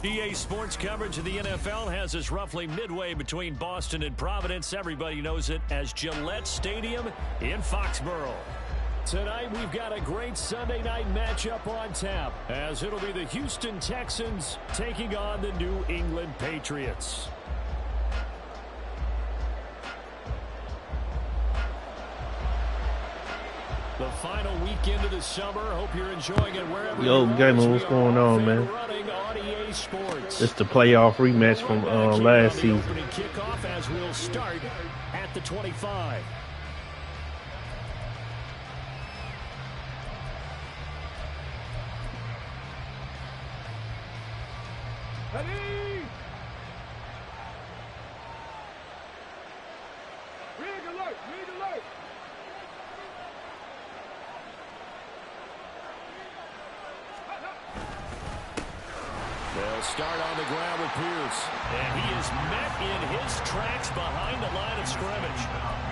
EA Sports coverage of the NFL has us roughly midway between Boston and Providence. Everybody knows it as Gillette Stadium in Foxborough. Tonight, we've got a great Sunday night matchup on tap, as it'll be the Houston Texans taking on the New England Patriots. The final weekend of the summer. Hope you're enjoying it wherever you are. Yo, Galen, what's going on, man? It's the playoff rematch from last season. Kickoff as we'll start at the 25. They'll start on the ground with Pierce. And he is met in his tracks behind the line of scrimmage.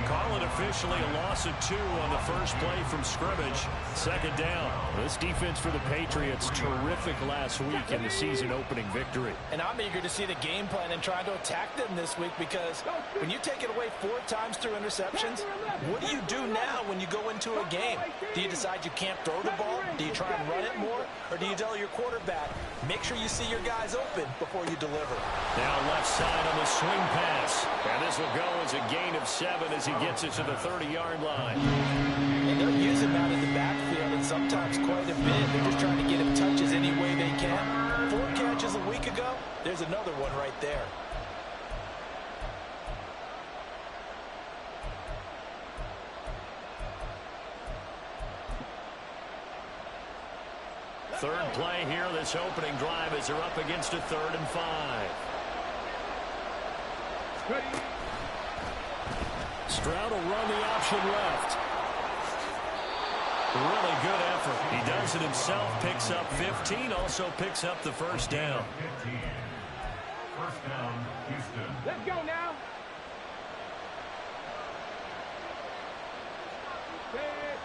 Call it officially a loss of 2 on the first play from scrimmage. Second down. This defense for the Patriots, terrific last week in the season opening victory. And I'm eager to see the game plan and trying to attack them this week, because when you take it away 4 times through interceptions, what do you do now when you go into a game? Do you decide you can't throw the ball? Do you try and run it more? Or do you tell your quarterback, make sure you see your guys open before you deliver? Now left side on the swing pass. And this will go as a gain of 7 as he gets it to the 30-yard line. And they'll use him out in the backfield, and sometimes quite a bit. They're just trying to get him touches any way they can. 4 catches a week ago. There's another one right there. Third play here, this opening drive, as they're up against a 3rd and 5. Stroud will run the option left. Really good effort. He does it himself, picks up 15, also picks up the first down. 15. First down, Houston. Let's go now.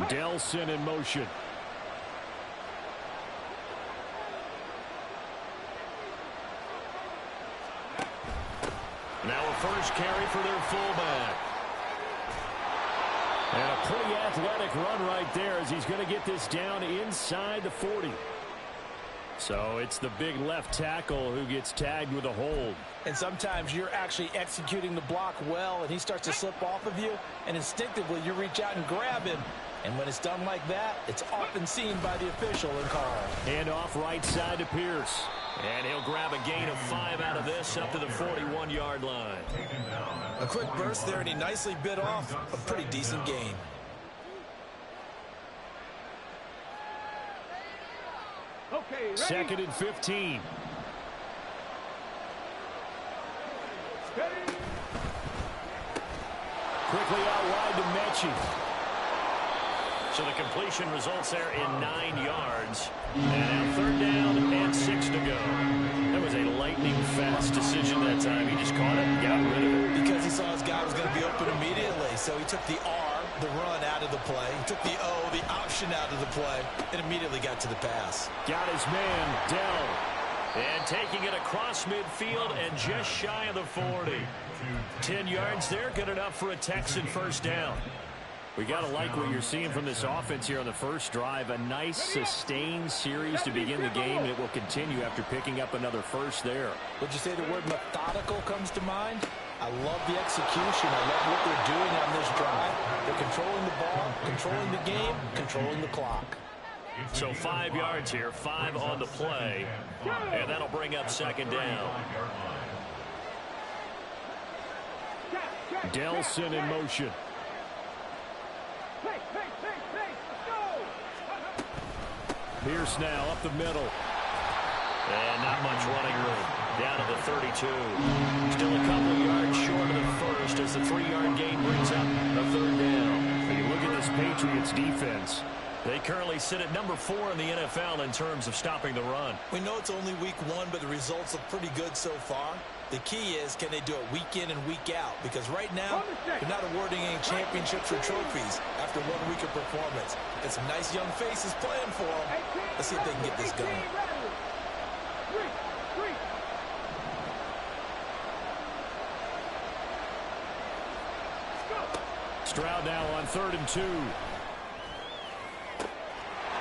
Delson in motion. Now a first carry for their fullback. And a pretty athletic run right there, as he's going to get this down inside the 40. So it's the big left tackle who gets tagged with a hold. And sometimes you're actually executing the block well, and he starts to slip off of you, and instinctively you reach out and grab him. And when it's done like that, it's often seen by the official and called. And off right side to Pierce. And he'll grab a gain of 5 out of this up to the 41-yard line. A quick burst there, and he nicely bit off a pretty decent gain. Okay, ready? 2nd and 15. Ready? Quickly out wide to Mechie. So the completion results there in 9 yards. And now 3rd down and 6 to go. That was a lightning-fast decision that time. He just caught it and got rid of it. Because he saw his guy was going to be open immediately. So he took the R, the run, out of the play. He took the O, the option, out of the play, and immediately got to the pass. Got his man, Dell. And taking it across midfield and just shy of the 40. 10 yards there, good enough for a Texan first down. We got to like what you're seeing from this offense here on the first drive. A nice, sustained series to begin the game. It will continue after picking up another first there. Would you say the word methodical comes to mind? I love the execution. I love what they're doing on this drive. They're controlling the ball, controlling the game, controlling the clock. So 5 yards here, 5 on the play. And that'll bring up 2nd down. Delson in motion. Pierce now up the middle. And not much running room. Down to the 32. Still a couple of yards short of the first as the 3-yard gain brings up a 3rd down. When you look at this Patriots defense, they currently sit at number 4 in the NFL in terms of stopping the run. We know it's only week 1, but the results look pretty good so far. The key is, can they do it week in and week out? Because right now, they're not awarding any championships or trophies after 1 week of performance. Got some nice young faces playing for them. Let's see if they can get this going. Stroud now on 3rd and 2.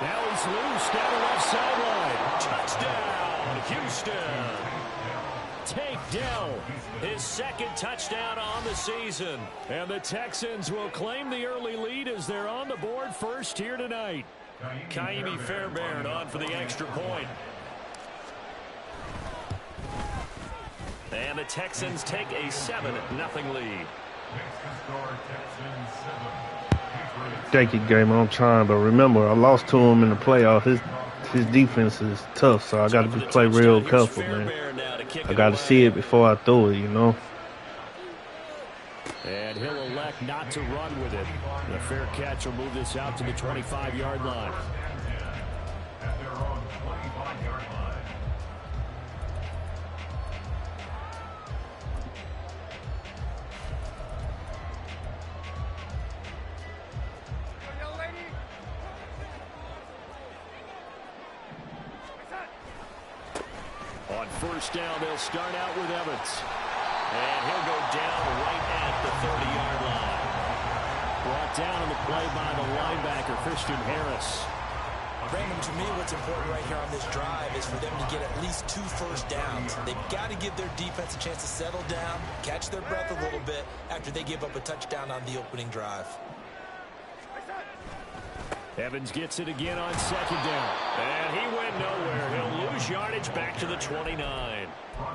Now he's loose down the left sideline. Touchdown, Houston. Tank Dell, his 2nd touchdown on the season. And the Texans will claim the early lead as they're on the board first here tonight. Kaimi Fairbairn on for the extra point. And the Texans take a 7-0 lead. Take it, game on time. But remember, I lost to him in the playoff. His defense is tough, so I got to play real careful, man. I got to see it before I throw it, you know. And he'll elect not to run with it. The fair catch will move this out to the 25-yard line. At their own 25-yard line. On 1st down, they'll start out with Evans. And he'll go down right at the 30-yard line. Brought down on the play by the linebacker, Christian Harris. Brandon, to me, what's important right here on this drive is for them to get at least 2 first downs. They've got to give their defense a chance to settle down, catch their breath a little bit after they give up a touchdown on the opening drive. Evans gets it again on 2nd down. And he went nowhere. He'll lose yardage back to the 29.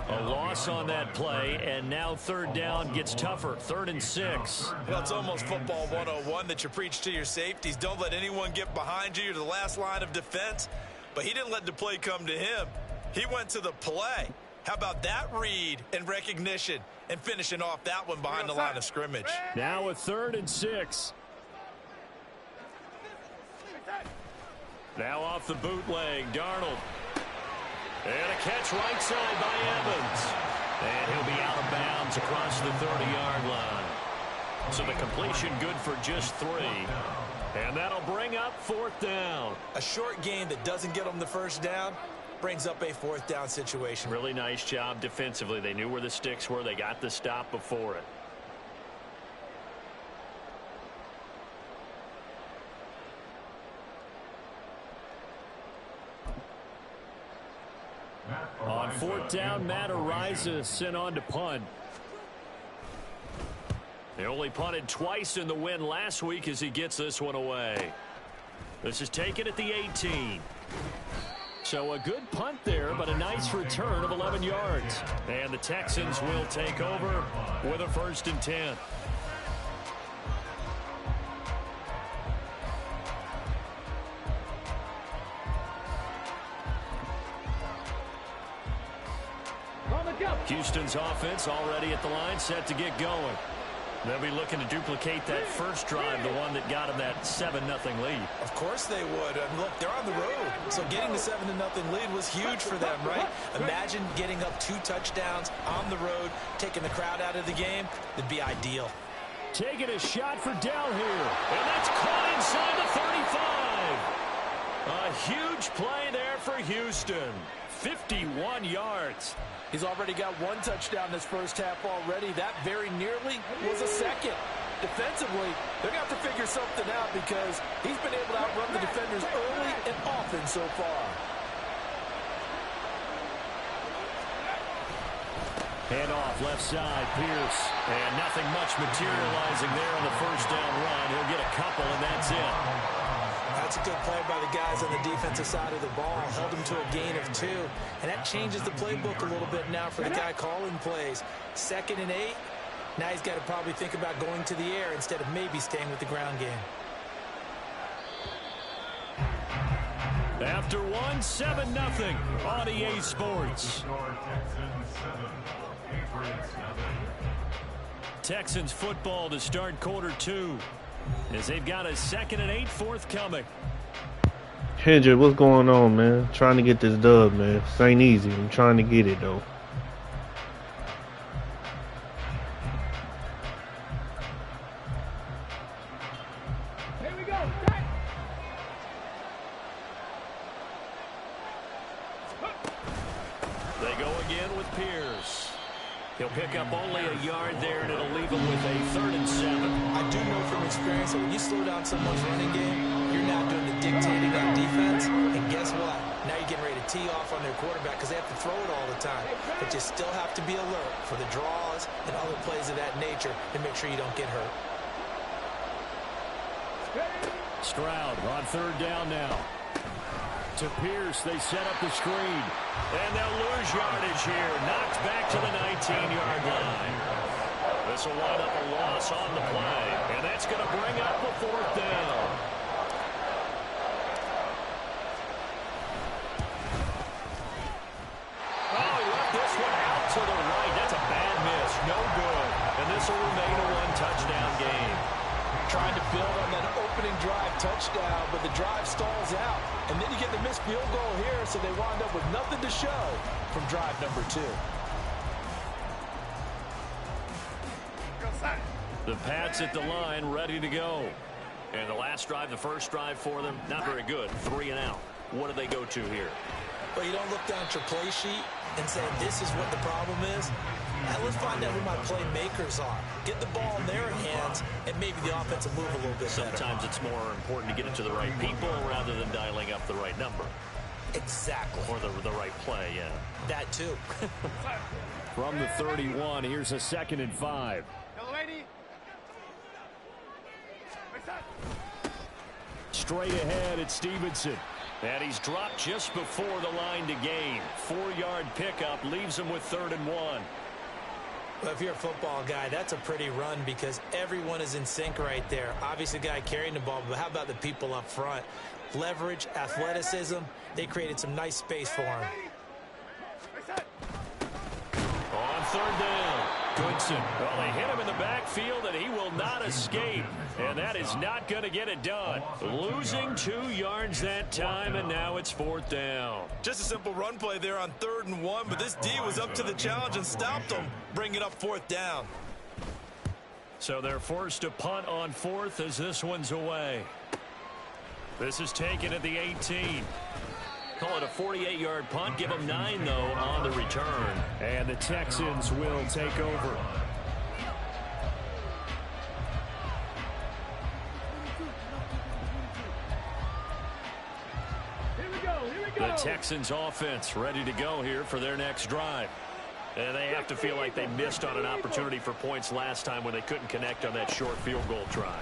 A loss on that play, and now 3rd down gets tougher. 3rd and 6. Well, it's almost football 101 that you preach to your safeties. Don't let anyone get behind you. You're the last line of defense. But he didn't let the play come to him. He went to the play. How about that read and recognition and finishing off that one behind the line of scrimmage? Now a 3rd and 6. Now off the bootleg, Darnold. And a catch right side by Evans. And he'll be out of bounds across the 30-yard line. So the completion good for just 3. And that'll bring up 4th down. A short game that doesn't get them the first down brings up a 4th down situation. Really nice job defensively. They knew where the sticks were. They got the stop before it. On 4th down, Matt Araiza sent on to punt. They only punted twice in the win last week as he gets this one away. This is taken at the 18. So a good punt there, but a nice return of 11 yards. And the Texans will take over with a 1st and 10. Houston's offense already at the line, set to get going. They'll be looking to duplicate that first drive, the one that got them that 7-0 lead. Of course they would. I mean, look, they're on the road. So getting the 7-0 lead was huge for them, right? Imagine getting up 2 touchdowns on the road, taking the crowd out of the game. It'd be ideal. Taking a shot for Dell here. And that's caught inside the 35. A huge play there for Houston. 51 yards. He's already got 1 touchdown this first half already. That very nearly was a 2nd. Defensively, they're going to have to figure something out because he's been able to outrun the defenders early and often so far. Hand off left side, Pierce. And nothing much materializing there on the first down run. He'll get a couple, and that's it. That's a good play by the guys on the defensive side of the ball. Held him to a gain of 2. And that changes the playbook a little bit now for the guy calling plays. 2nd and 8. Now he's got to probably think about going to the air instead of maybe staying with the ground game. After 1, 7-0 on EA Sports. Texans football to start quarter 2 as they've got a 2nd and 8 forthcoming. Hendrick, what's going on, man? Trying to get this dub, man. This ain't easy. I'm trying to get it, though. Here we go. They go again with Pierce. He'll pick up only a yard there, and it'll leave him with a 3rd and 7. I do know from experience that when you slow down someone's running game, you're now doing the dictating on defense. And guess what? Now you're getting ready to tee off on their quarterback because they have to throw it all the time. But you still have to be alert for the draws and other plays of that nature to make sure you don't get hurt. Stroud on third down now. To Pierce, they set up the screen. And they'll lose yardage here. Knocked back to the 19-yard line. This will wind up a loss on the play. And that's going to bring up a fourth down. Oh, he left this one out to the right. That's a bad miss. No good. And this will remain a one-touchdown game. Trying to build on that opening drive touchdown, but the drive stalls out. And then you get the missed field goal here, so they wind up with nothing to show from drive number 2. The Pats at the line, ready to go. And the last drive, the first drive for them, not very good. 3 and out. What do they go to here? Well, you don't look down at your play sheet and say, this is what the problem is. Now, let's find out who my playmakers are. Get the ball in their hands, and maybe the offense will move a little bit better. Sometimes it's more important to get it to the right people rather than dialing up the right number. Exactly. Or the right play, yeah. That too. From the 31, here's a 2nd and 5. Straight ahead, it's Stevenson. And he's dropped just before the line to gain. 4-yard pickup leaves him with 3rd and 1. Well, if you're a football guy, that's a pretty run because everyone is in sync right there. Obviously, the guy carrying the ball, but how about the people up front? Leverage, athleticism, they created some nice space for him. On 3rd down, Goodson. Well, they hit him in the backfield, and he will not escape. And that is not going to get it done. Losing 2 yards that time, and now it's 4th down. Just a simple run play there on 3rd and 1, but this D was up to the challenge and stopped him, bringing up 4th down. So they're forced to punt on 4th as this one's away. This is taken at the 18. Call it a 48-yard punt. Give them 9, though, on the return. And the Texans will take over. The Texans offense ready to go here for their next drive. And they have to feel like they missed on an opportunity for points last time when they couldn't connect on that short field goal try.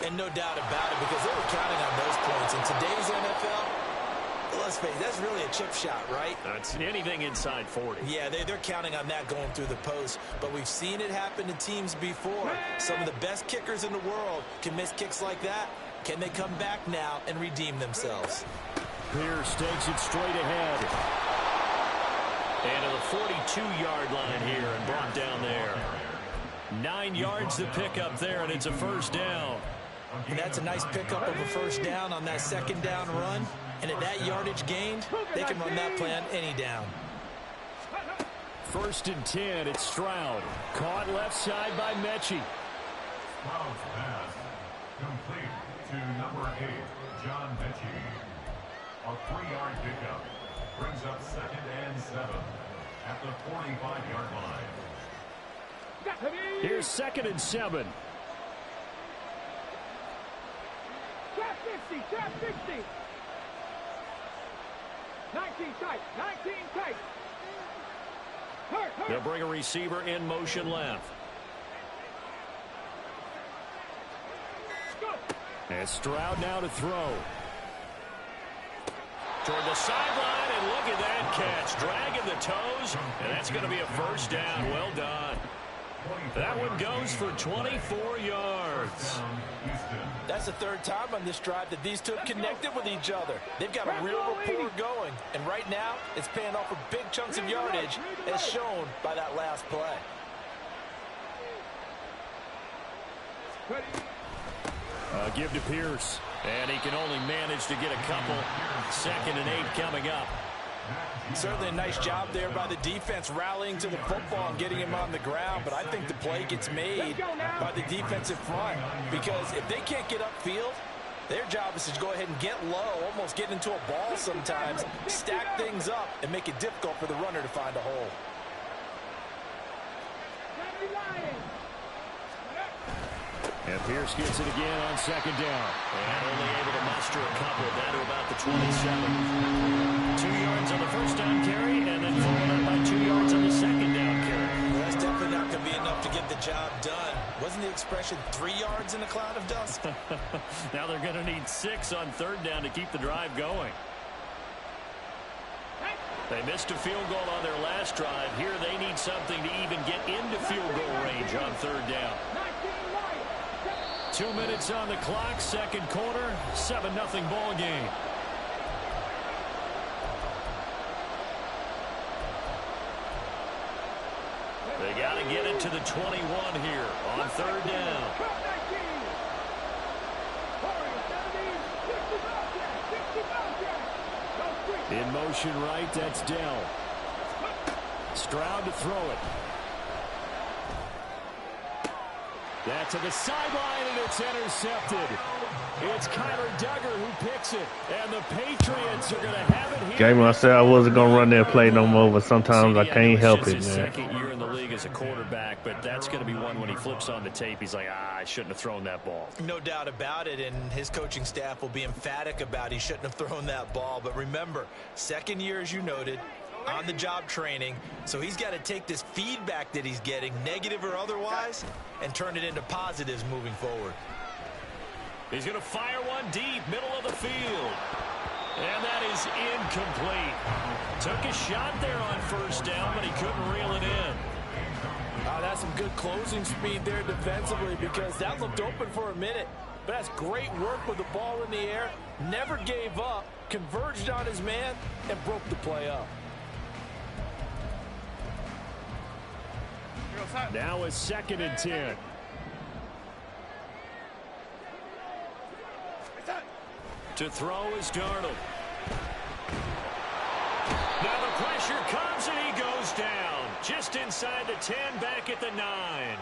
And no doubt about it, because they were counting on those points. In today's NFL, let's face it, that's really a chip shot, right? It's anything inside 40. Yeah, they're counting on that going through the post. But we've seen it happen to teams before. Some of the best kickers in the world can miss kicks like that. Can they come back now and redeem themselves? Pierce takes it straight ahead. And to the 42-yard line here and brought down there. 9 yards to pick up there, and it's a 1st down. And that's a nice pickup of a 1st down on that 2nd down run. And at that yardage gained, they can run that play on any down. 1st and 10, it's Stroud. Caught left side by Mechie. Stroud's pass complete to number 8, John Mechie. A 3-yard pickup brings up 2nd and 7 at the 45-yard line. Here's 2nd and 7. Trap 50, trap 50. 19 tight, 19 tight. Hurt, hurt. They'll bring a receiver in motion left. Go. And Stroud now to throw. Toward the sideline, and look at that catch. Dragging the toes, and that's going to be a 1st down. Well done. That one goes for 24 yards. That's the 3rd time on this drive that these two have connected with each other. They've got a real rapport going, and right now it's paying off with big chunks of yardage as shown by that last play. Give to Pierce, and he can only manage to get a couple. 2nd and 8 coming up. Certainly a nice job there by the defense rallying to the football and getting him on the ground, but I think the play gets made by the defensive front because if they can't get upfield, their job is to go ahead and get low, almost get into a ball sometimes, stack things up, and make it difficult for the runner to find a hole. And Pierce gets it again on second down. And only able to muster a couple down to about the 27. 2 yards on the first down carry, and then followed up by 2 yards on the second down carry. Well, that's definitely not going to be enough to get the job done. Wasn't the expression 3 yards in a cloud of dust? Now they're going to need 6 on third down to keep the drive going. They missed a field goal on their last drive. Here they need something to even get into field goal range on third down. 2 minutes on the clock, second quarter, 7-0 ball game. They got to get it to the 21 here on third down. In motion right, that's Dell. Stroud to throw it. That to the sideline, and it's intercepted. It's Kyler Duggar who picks it, and the Patriots are going to have it here. Game I said I wasn't going to run that play no more, but sometimes I can't help it, man. Second year in the league as a quarterback, but that's going to be one when he flips on the tape. He's like, I shouldn't have thrown that ball. No doubt about it, and his coaching staff will be emphatic about he shouldn't have thrown that ball. But remember, second year, as you noted, on-the-job training, so he's got to take this feedback that he's getting, negative or otherwise, and turn it into positives moving forward. He's going to fire one deep, middle of the field. And that is incomplete. Took a shot there on first down, but he couldn't reel it in. That's some good closing speed there defensively, because that looked open for a minute. But that's great work with the ball in the air. Never gave up, converged on his man, and broke the play up. Now it's 2nd and 10. To throw is Darnold. Now the pressure comes and he goes down. Just inside the 10, back at the 9.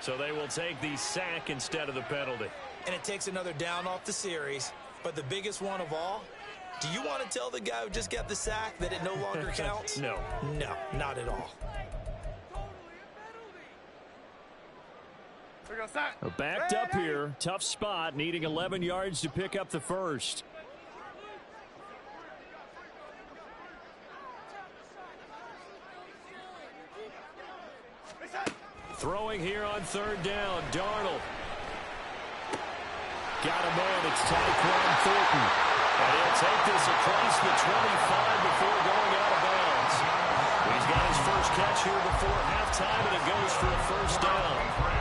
So they will take the sack instead of the penalty. And it takes another down off the series. But the biggest one of all, do you want to tell the guy who just got the sack that it no longer counts? No. No, not at all. Backed up here. Tough spot. Needing 11 yards to pick up the first. Throwing here on third down. Darnold. Got a man. It's Tyquan Thornton. And he'll take this across the 25 before going out of bounds. He's got his first catch here before halftime, and it goes for a first down.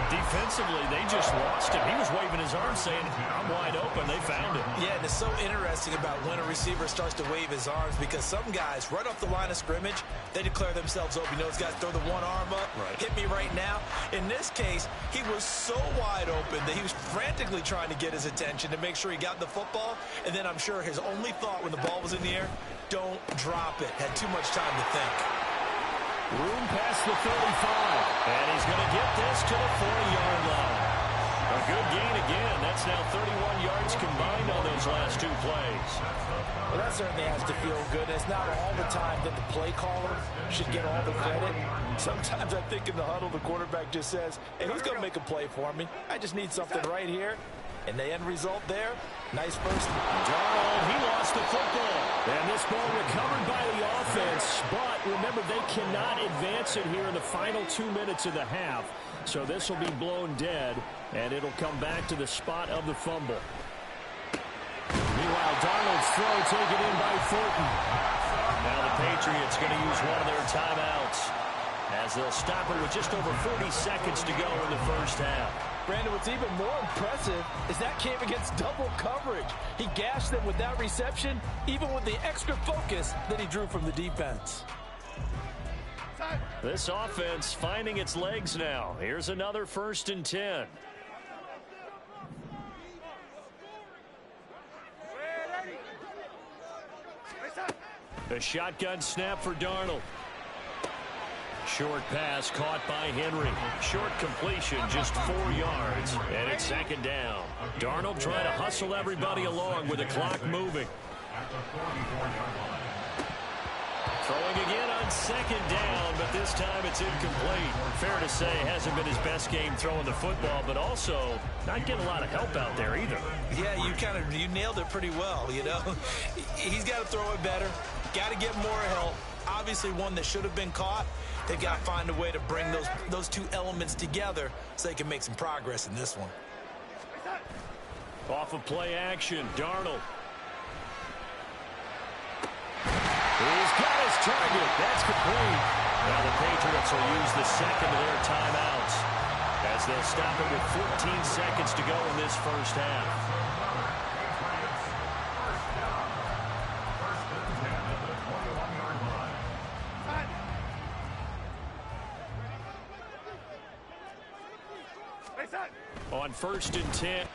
Defensively, they just lost him. He was waving his arms saying, I'm wide open. They found him. Yeah, and it's so interesting about when a receiver starts to wave his arms, because some guys, right off the line of scrimmage, they declare themselves open. You know, those guys throw the one arm up, hit me right now. In this case, he was so wide open that he was frantically trying to get his attention to make sure he got the football. And then I'm sure his only thought when the ball was in the air, don't drop it. Had too much time to think. Room past the 35, and he's going to get this to the 40-yard line. A good gain again. That's now 31 yards combined on those last 2 plays. Well, that certainly has to feel good. It's not all the time that the play caller should get all the credit. Sometimes I think in the huddle, the quarterback just says, hey, who's going to make a play for me? I just need something right here. And the end result there, nice first. Darnold, he lost the football. And this ball recovered by the offense. But remember, they cannot advance it here in the final 2 minutes of the half. So this will be blown dead, and it'll come back to the spot of the fumble. Meanwhile, Darnold's throw taken in by Thornton. Now the Patriots going to use one of their timeouts, as they'll stop it with just over 40 seconds to go in the first half. Brandon, what's even more impressive is that came against double coverage. He gashed them with that reception, even with the extra focus that he drew from the defense. This offense finding its legs now. Here's another 1st and 10. A shotgun snap for Darnold. Short pass caught by Henry. Short completion, just 4 yards, and it's 2nd down. Darnold trying to hustle everybody along with the clock moving. Throwing again on second down, but this time it's incomplete. Fair to say, hasn't been his best game throwing the football, but also not getting a lot of help out there either. Yeah, you nailed it pretty well, you know. He's got to throw it better, got to get more help. Obviously one that should have been caught. They've got to find a way to bring those two elements together so they can make some progress in this one. Off of play action, Darnold. He's got his target. That's complete. Now the Patriots will use the second of their timeouts as they'll stop it with 14 seconds to go in this first half. On 1st and 10.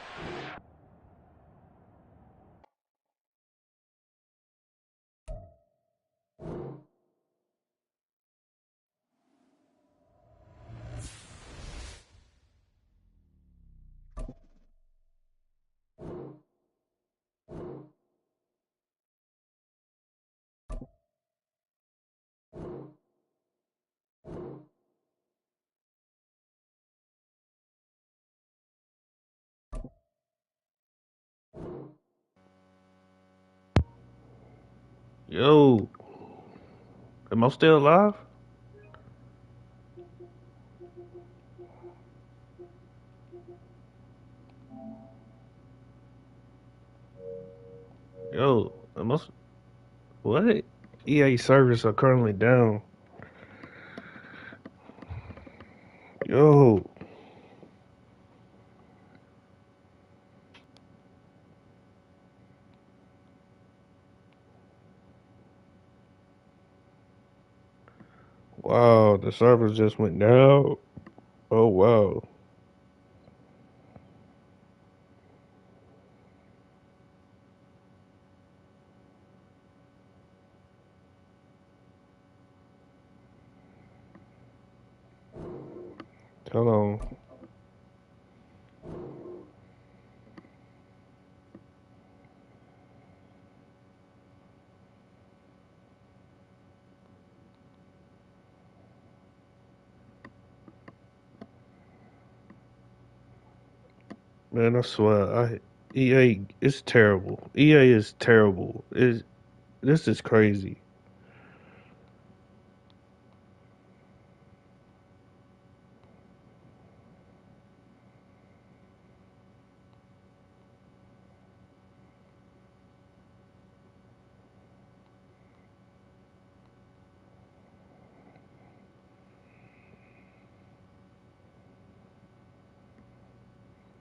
Yo, am I still alive? Yo, am I? What? EA servers are currently down. Yo, wow, the servers just went down. Oh wow. Hold on. Man, I swear, EA is terrible. EA is terrible. This is crazy.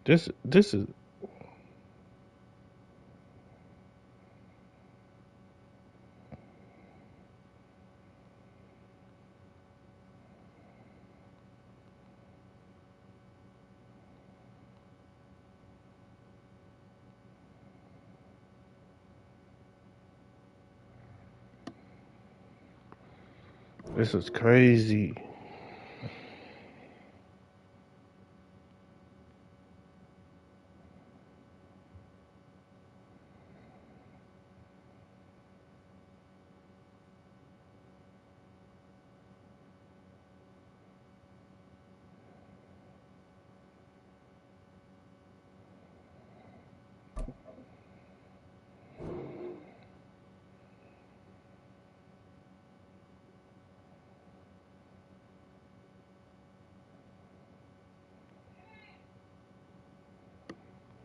This is this is crazy.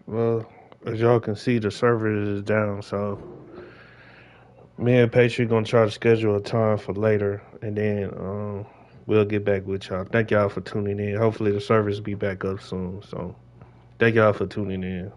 Well, as y'all can see, the server is down, so me and Patriot gonna try to schedule a time for later, and then we'll get back with y'all. Thank y'all for tuning in. Hopefully the service be back up soon. So thank y'all for tuning in.